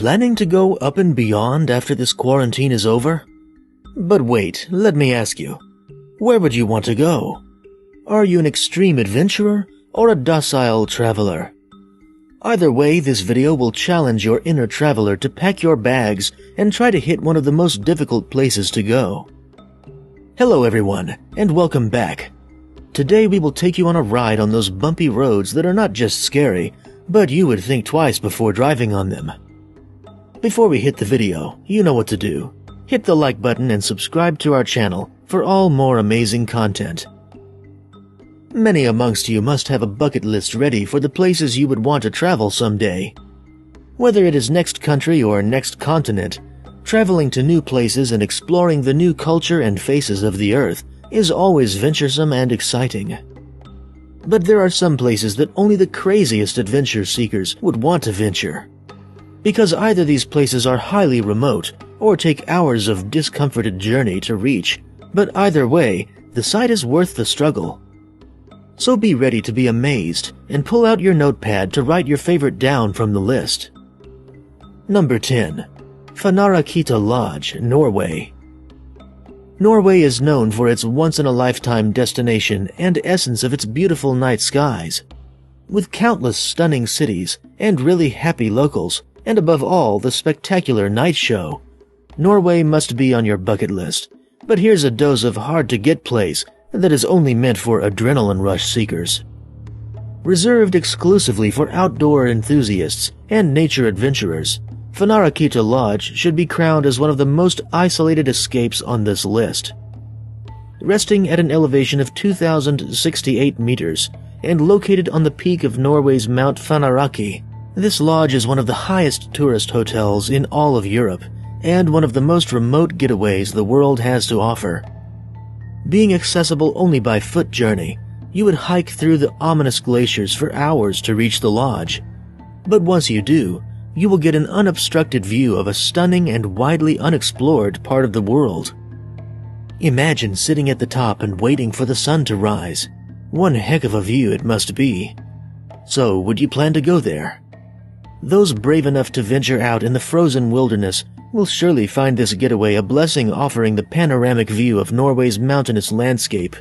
Planning to go up and beyond after this quarantine is over? But wait, let me ask you, where would you want to go? Are you an extreme adventurer or a docile traveler? Either way, this video will challenge your inner traveler to pack your bags and try to hit one of the most difficult places to go. Hello everyone, and welcome back. Today we will take you on a ride on those bumpy roads that are not just scary, but you would think twice before driving on them. Before we hit the video, you know what to do. Hit the like button and subscribe to our channel for all more amazing content. Many amongst you must have a bucket list ready for the places you would want to travel someday. Whether it is next country or next continent, traveling to new places and exploring the new culture and faces of the earth is always venturesome and exciting. But there are some places that only the craziest adventure seekers would want to venture. Because either these places are highly remote or take hours of discomforted journey to reach, but either way, the sight is worth the struggle. So be ready to be amazed and pull out your notepad to write your favorite down from the list. Number 10. Fanarakita Lodge, Norway. Norway is known for its once-in-a-lifetime destination and essence of its beautiful night skies. With countless stunning cities and really happy locals, and above all, the spectacular night show, Norway must be on your bucket list. But here's a dose of hard-to-get place that is only meant for adrenaline rush seekers. Reserved exclusively for outdoor enthusiasts and nature adventurers, Fanarakita Lodge should be crowned as one of the most isolated escapes on this list. Resting at an elevation of 2,068 meters and located on the peak of Norway's Mount Fanaraki, this lodge is one of the highest tourist hotels in all of Europe and one of the most remote getaways the world has to offer. Being accessible only by foot journey, you would hike through the ominous glaciers for hours to reach the lodge. But once you do, you will get an unobstructed view of a stunning and widely unexplored part of the world. Imagine sitting at the top and waiting for the sun to rise. One heck of a view it must be. So, would you plan to go there? Those brave enough to venture out in the frozen wilderness will surely find this getaway a blessing, offering the panoramic view of Norway's mountainous landscape.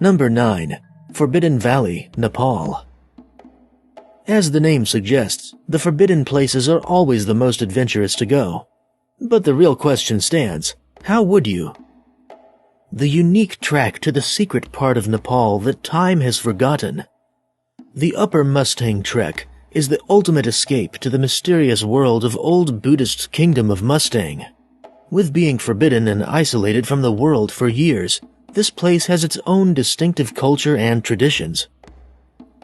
Number 9. Forbidden Valley, Nepal. As the name suggests, the forbidden places are always the most adventurous to go. But the real question stands, how would you? The unique track to the secret part of Nepal that time has forgotten. The Upper Mustang Trek is the ultimate escape to the mysterious world of old Buddhist kingdom of Mustang. With being forbidden and isolated from the world for years, this place has its own distinctive culture and traditions.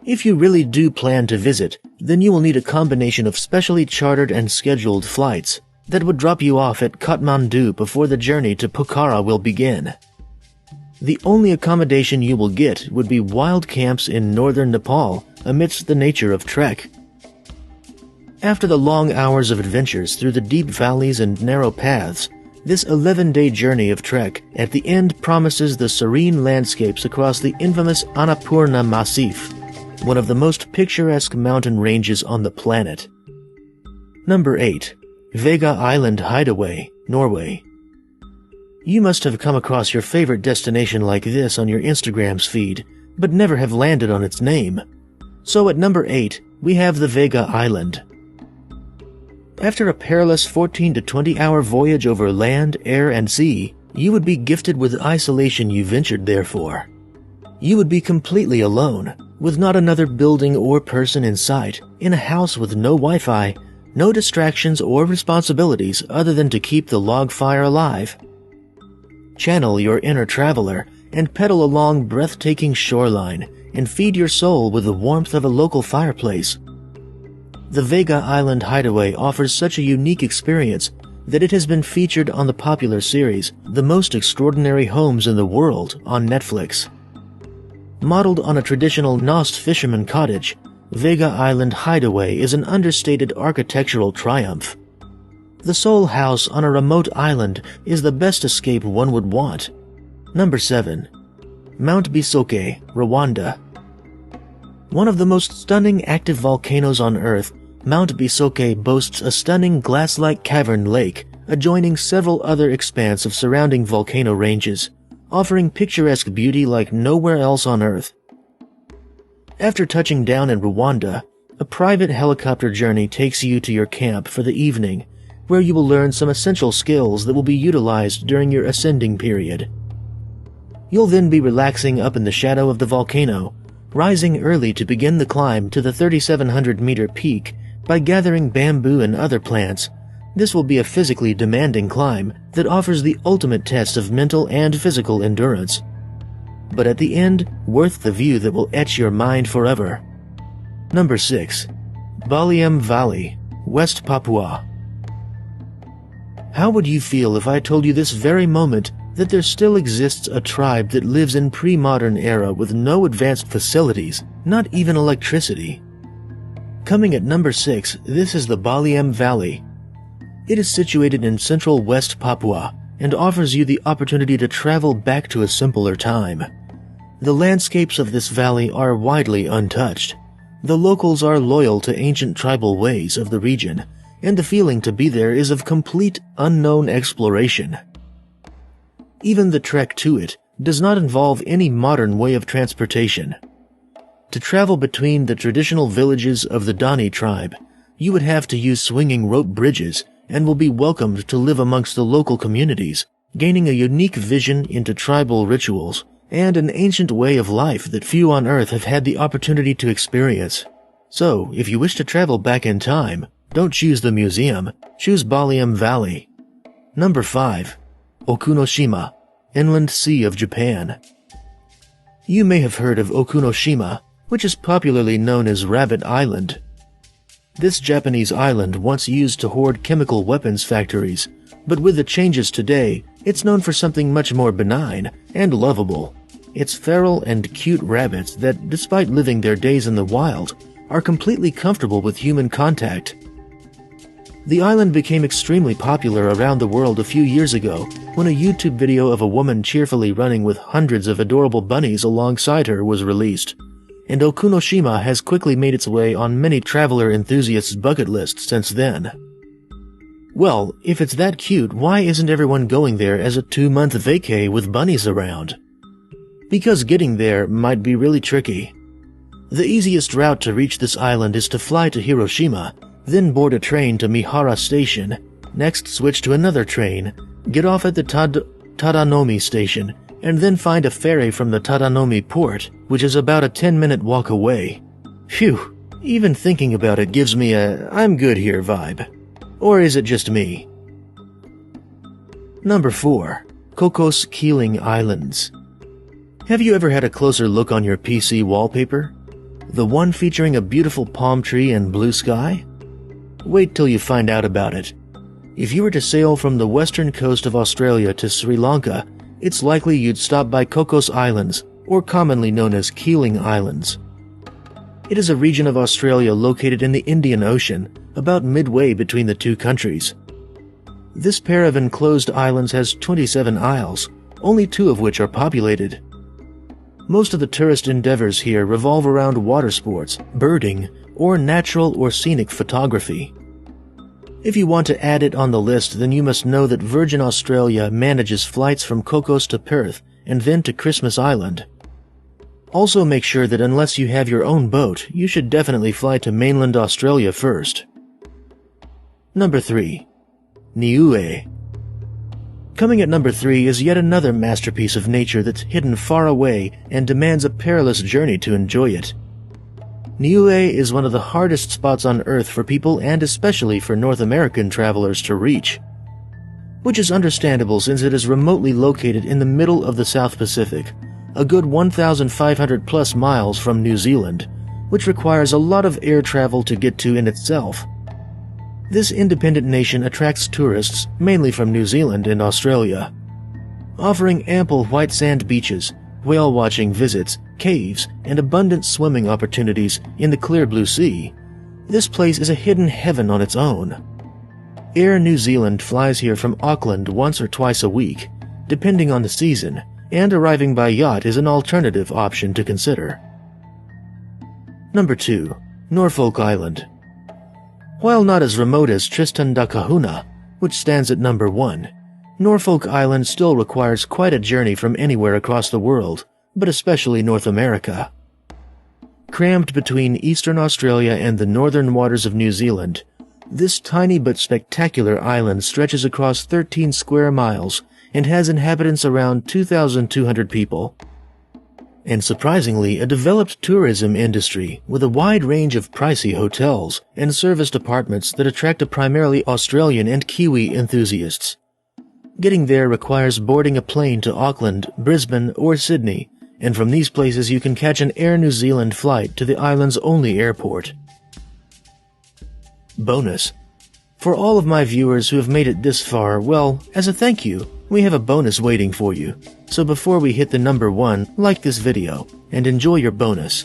If you really do plan to visit, then you will need a combination of specially chartered and scheduled flights that would drop you off at Kathmandu before the journey to Pokhara will begin. The only accommodation you will get would be wild camps in northern Nepal amidst the nature of trek. After the long hours of adventures through the deep valleys and narrow paths, this 11-day journey of trek at the end promises the serene landscapes across the infamous Annapurna Massif, one of the most picturesque mountain ranges on the planet. Number 8. Vega Island Hideaway, Norway. You must have come across your favorite destination like this on your Instagram's feed, but never have landed on its name. So at number 8, we have the Vega Island. After a perilous 14 to 20 hour voyage over land, air, and sea, you would be gifted with isolation you ventured there for. You would be completely alone, with not another building or person in sight, in a house with no Wi-Fi, no distractions or responsibilities other than to keep the log fire alive. Channel your inner traveler and pedal along breathtaking shoreline and feed your soul with the warmth of a local fireplace. The Vega Island Hideaway offers such a unique experience that it has been featured on the popular series The Most Extraordinary Homes in the World on Netflix. Modeled on a traditional Nost fisherman cottage, Vega Island Hideaway is an understated architectural triumph. The sole house on a remote island is the best escape one would want. Number 7. Mount Bisoke, Rwanda. One of the most stunning active volcanoes on Earth, Mount Bisoke boasts a stunning glass-like cavern lake adjoining several other expanses of surrounding volcano ranges, offering picturesque beauty like nowhere else on Earth. After touching down in Rwanda, a private helicopter journey takes you to your camp for the evening, where you will learn some essential skills that will be utilized during your ascending period. You'll then be relaxing up in the shadow of the volcano, rising early to begin the climb to the 3,700-meter peak by gathering bamboo and other plants. This will be a physically demanding climb that offers the ultimate test of mental and physical endurance. But at the end, worth the view that will etch your mind forever. Number 6. Baliem Valley, West Papua. How would you feel if I told you this very moment that there still exists a tribe that lives in pre-modern era with no advanced facilities, not even electricity? Coming at number 6, this is the Baliem Valley. It is situated in central West Papua and offers you the opportunity to travel back to a simpler time. The landscapes of this valley are widely untouched. The locals are loyal to ancient tribal ways of the region, and the feeling to be there is of complete unknown exploration. Even the trek to it does not involve any modern way of transportation. To travel between the traditional villages of the Dani tribe, you would have to use swinging rope bridges and will be welcomed to live amongst the local communities, gaining a unique vision into tribal rituals and an ancient way of life that few on Earth have had the opportunity to experience. So, if you wish to travel back in time, don't choose the museum, choose Baliem Valley. Number 5. Okunoshima, Inland Sea of Japan. You may have heard of Okunoshima, which is popularly known as Rabbit Island. This Japanese island once used to hoard chemical weapons factories, but with the changes today, it's known for something much more benign and lovable. It's feral and cute rabbits that, despite living their days in the wild, are completely comfortable with human contact. The island became extremely popular around the world a few years ago when a YouTube video of a woman cheerfully running with hundreds of adorable bunnies alongside her was released, and Okunoshima has quickly made its way on many traveler enthusiasts' bucket lists since then. Well, if it's that cute, why isn't everyone going there as a 2-month vacay with bunnies around? Because getting there might be really tricky. The easiest route to reach this island is to fly to Hiroshima, then board a train to Mihara Station, next switch to another train, get off at the Tadanomi Station, and then find a ferry from the Tadanomi port, which is about a 10-minute walk away. Phew, even thinking about it gives me a "I'm good here" vibe. Or is it just me? Number 4. Cocos Keeling Islands. Have you ever had a closer look on your PC wallpaper? The one featuring a beautiful palm tree and blue sky? Wait till you find out about it. If you were to sail from the western coast of Australia to Sri Lanka, it's likely you'd stop by Cocos Islands, or commonly known as Keeling Islands. It is a region of Australia located in the Indian Ocean, about midway between the two countries. This pair of enclosed islands has 27 isles, only 2 of which are populated. Most of the tourist endeavors here revolve around water sports, birding, or natural or scenic photography. If you want to add it on the list, then you must know that Virgin Australia manages flights from Cocos to Perth and then to Christmas Island. Also make sure that unless you have your own boat, you should definitely fly to mainland Australia first. Number 3. Niue. Coming at number 3 is yet another masterpiece of nature that's hidden far away and demands a perilous journey to enjoy it. Niue is one of the hardest spots on Earth for people and especially for North American travelers to reach, which is understandable since it is remotely located in the middle of the South Pacific, a good 1,500 plus miles from New Zealand, which requires a lot of air travel to get to in itself. This independent nation attracts tourists mainly from New Zealand and Australia, offering ample white sand beaches, whale-watching visits, caves, and abundant swimming opportunities in the clear blue sea. This place is a hidden heaven on its own. Air New Zealand flies here from Auckland once or twice a week, depending on the season, and arriving by yacht is an alternative option to consider. Number 2. Norfolk Island. While not as remote as Tristan da Cunha, which stands at number 1, Norfolk Island still requires quite a journey from anywhere across the world, but especially North America. Crammed between eastern Australia and the northern waters of New Zealand, this tiny but spectacular island stretches across 13 square miles and has inhabitants around 2,200 people. And surprisingly, a developed tourism industry with a wide range of pricey hotels and serviced apartments that attract a primarily Australian and Kiwi enthusiasts. Getting there requires boarding a plane to Auckland, Brisbane, or Sydney, and from these places you can catch an Air New Zealand flight to the island's only airport. Bonus. For all of my viewers who have made it this far, well, as a thank you, we have a bonus waiting for you. So before we hit the number 1, like this video and enjoy your bonus.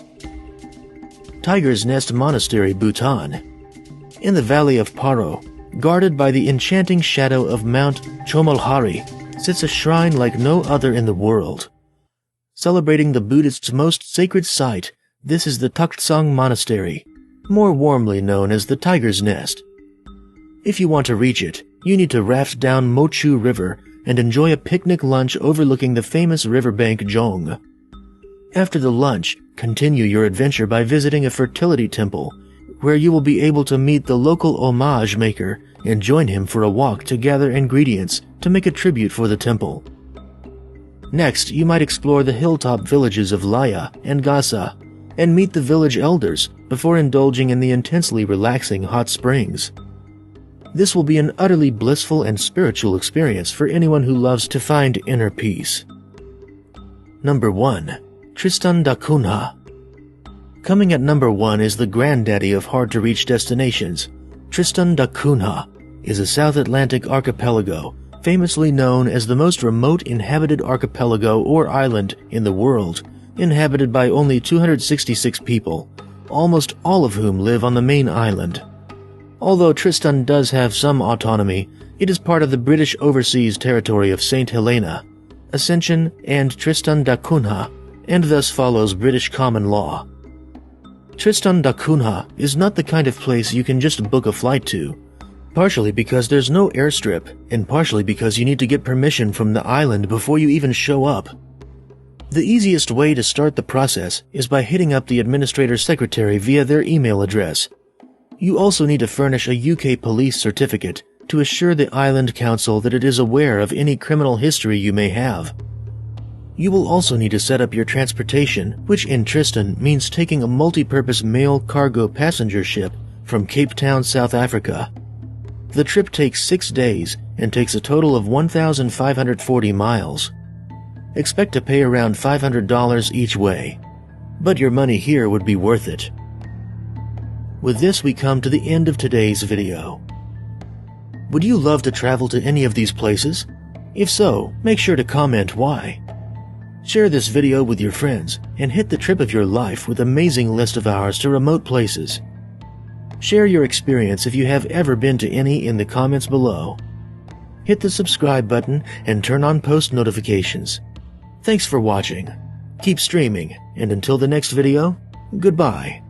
Tiger's Nest Monastery, Bhutan. In the valley of Paro, guarded by the enchanting shadow of Mount Chomalhari, sits a shrine like no other in the world. Celebrating the Buddhists' most sacred site, this is the Taktsang Monastery, more warmly known as the Tiger's Nest. If you want to reach it, you need to raft down Mochu River and enjoy a picnic lunch overlooking the famous riverbank Zhong. After the lunch, continue your adventure by visiting a fertility temple, where you will be able to meet the local homage maker and join him for a walk to gather ingredients to make a tribute for the temple. Next, you might explore the hilltop villages of Laya and Gasa and meet the village elders before indulging in the intensely relaxing hot springs. This will be an utterly blissful and spiritual experience for anyone who loves to find inner peace. Number 1. Tristan da Cunha. Coming at number 1 is the granddaddy of hard-to-reach destinations. Tristan da Cunha is a South Atlantic archipelago, famously known as the most remote inhabited archipelago or island in the world, inhabited by only 266 people, almost all of whom live on the main island. Although Tristan does have some autonomy, it is part of the British Overseas Territory of St. Helena, Ascension, and Tristan da Cunha, and thus follows British common law. Tristan da Cunha is not the kind of place you can just book a flight to, partially because there's no airstrip, and partially because you need to get permission from the island before you even show up. The easiest way to start the process is by hitting up the administrator's secretary via their email address. You also need to furnish a UK police certificate to assure the Island Council that it is aware of any criminal history you may have. You will also need to set up your transportation, which in Tristan means taking a multi-purpose mail cargo passenger ship from Cape Town, South Africa. The trip takes 6 days and takes a total of 1,540 miles. Expect to pay around $500 each way, but your money here would be worth it. With this, we come to the end of today's video. Would you love to travel to any of these places? If so, make sure to comment why. Share this video with your friends and hit the trip of your life with an amazing list of ours to remote places. Share your experience if you have ever been to any in the comments below. Hit the subscribe button and turn on post notifications. Thanks for watching. Keep streaming, and until the next video, goodbye.